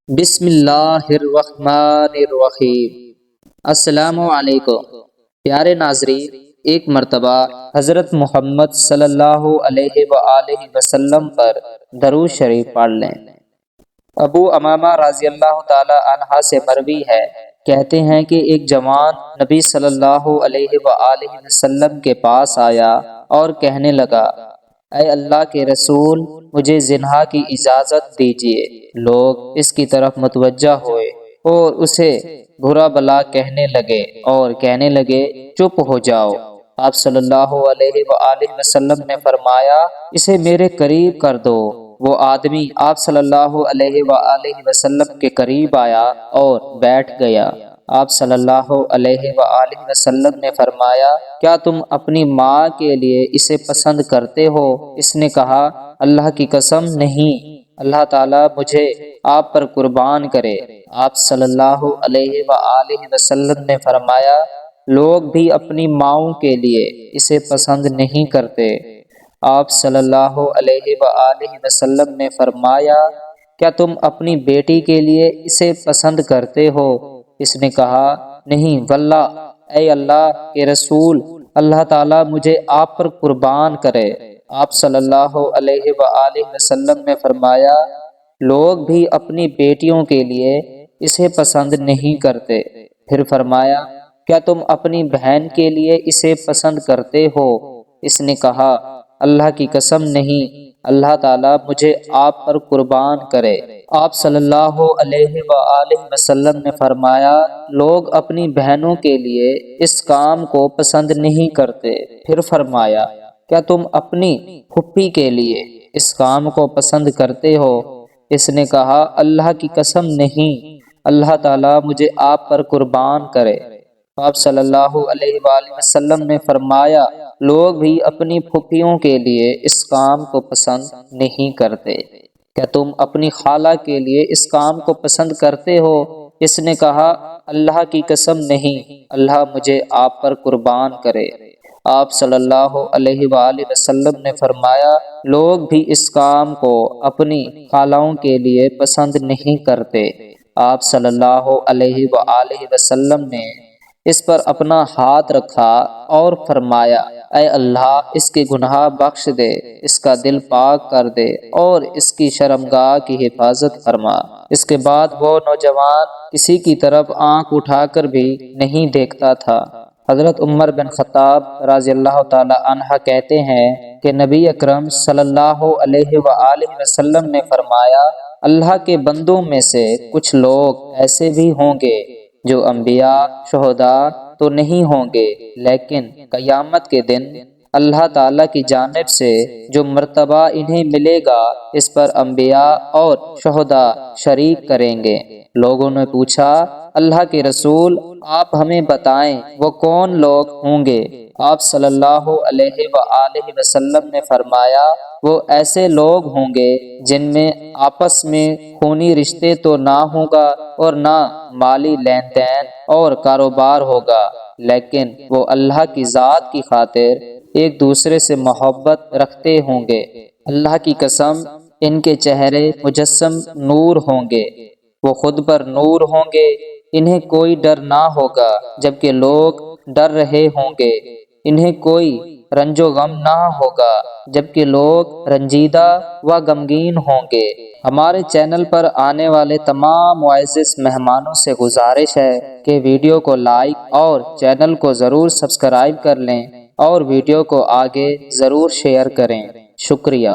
بسم اللہ الرحمن الرحیم۔ السلام علیکم پیارے ناظرین، ایک مرتبہ حضرت محمد صلی اللہ علیہ وآلہ وسلم پر درود شریف پڑھ لیں۔ ابو امامہ رضی اللہ تعالی عنہ سے مروی ہے، کہتے ہیں کہ ایک جوان نبی صلی اللہ علیہ وآلہ وسلم کے پاس آیا اور کہنے لگا، اے اللہ کے رسول، مجھے زنا کی اجازت دیجیے۔ لوگ اس کی طرف متوجہ ہوئے اور اسے برا بلا کہنے لگے چپ ہو جاؤ۔ آپ صلی اللہ علیہ وآلہ وسلم نے فرمایا، اسے میرے قریب کر دو۔ وہ آدمی آپ صلی اللہ علیہ وآلہ وسلم کے قریب آیا اور بیٹھ گیا۔ آپ صلی اللہ علیہ وآلہ وسلم نے فرمایا، کیا تم اپنی ماں کے لیے اسے پسند کرتے ہو؟ اس نے کہا، اللہ کی قسم نہیں، اللہ تعالیٰ مجھے آپ پر قربان کرے۔ آپ صلی اللہ علیہ وآلہ وسلم نے فرمایا، لوگ بھی اپنی ماؤں کے لیے اسے پسند نہیں کرتے۔ آپ صلی اللہ علیہ وآلہ وسلم نے فرمایا، کیا تم اپنی بیٹی کے لیے اسے پسند کرتے ہو؟ اس نے کہا، نہیں واللہ، اے اللہ کے رسول، اللہ تعالیٰ مجھے آپ پر قربان کرے۔ آپ صلی اللہ علیہ وآلہ وسلم نے فرمایا، لوگ بھی اپنی بیٹیوں کے لیے اسے پسند نہیں کرتے۔ پھر فرمایا، کیا تم اپنی بہن کے لیے اسے پسند کرتے ہو؟ اس نے کہا، اللہ کی قسم نہیں، اللہ تعالیٰ مجھے آپ پر قربان کرے۔ آپ صلی اللہ علیہ وآلہ وسلم نے فرمایا، لوگ اپنی بہنوں کے لیے اس کام کو پسند نہیں کرتے۔ پھر فرمایا، کیا تم اپنی پھوپھی کے لیے اس کام کو پسند کرتے ہو؟ اس نے کہا، اللہ کی قسم نہیں، اللہ تعالیٰ مجھے آپ پر قربان کرے۔ آپ صلی اللہ علیہ وآلہ وسلم نے فرمایا، لوگ بھی اپنی پھوپھیوں کے لیے اس کام کو پسند نہیں کرتے۔ کیا تم اپنی خالہ کے لیے اس کام کو پسند کرتے ہو؟ اس نے کہا، اللہ کی قسم نہیں، اللہ مجھے آپ پر قربان کرے۔ آپ صلی اللہ علیہ وآلہ وسلم نے فرمایا، لوگ بھی اس کام کو اپنی خالوں کے لیے پسند نہیں کرتے۔ آپ صلی اللہ علیہ وآلہ وسلم نے اس پر اپنا ہاتھ رکھا اور فرمایا، اے اللہ، اس کے گناہ بخش دے، اس کا دل پاک کر دے اور اس کی شرمگاہ کی حفاظت فرما۔ اس کے بعد وہ نوجوان کسی کی طرف آنکھ اٹھا کر بھی نہیں دیکھتا تھا۔ حضرت عمر بن خطاب رضی اللہ تعالی عنہ کہتے ہیں کہ نبی اکرم صلی اللہ علیہ وآلہ وسلم نے فرمایا، اللہ کے بندوں میں سے کچھ لوگ ایسے بھی ہوں گے جو انبیاء، شہداء تو نہیں ہوں گے، لیکن قیامت کے دن اللہ تعالیٰ کی جانب سے جو مرتبہ انہیں ملے گا، اس پر انبیاء اور شہداء شریک کریں گے۔ لوگوں نے پوچھا، اللہ کے رسول، آپ ہمیں بتائیں وہ کون لوگ ہوں گے؟ آپ صلی اللہ علیہ وآلہ وسلم نے فرمایا، وہ ایسے لوگ ہوں گے جن میں آپس میں خونی رشتے تو نہ ہوگا اور نہ مالی لین دین اور کاروبار ہوگا، لیکن وہ اللہ کی ذات کی خاطر ایک دوسرے سے محبت رکھتے ہوں گے۔ اللہ کی قسم، ان کے چہرے مجسم نور ہوں گے، وہ خود پر نور ہوں گے، انہیں کوئی ڈر نہ ہوگا جبکہ لوگ ڈر رہے ہوں گے، انہیں کوئی رنج و غم نہ ہوگا جبکہ لوگ رنجیدہ و غمگین ہوں گے۔ ہمارے چینل پر آنے والے تمام معزز مہمانوں سے گزارش ہے کہ ویڈیو کو لائک اور چینل کو ضرور سبسکرائب کر لیں اور ویڈیو کو آگے ضرور شیئر کریں۔ شکریہ۔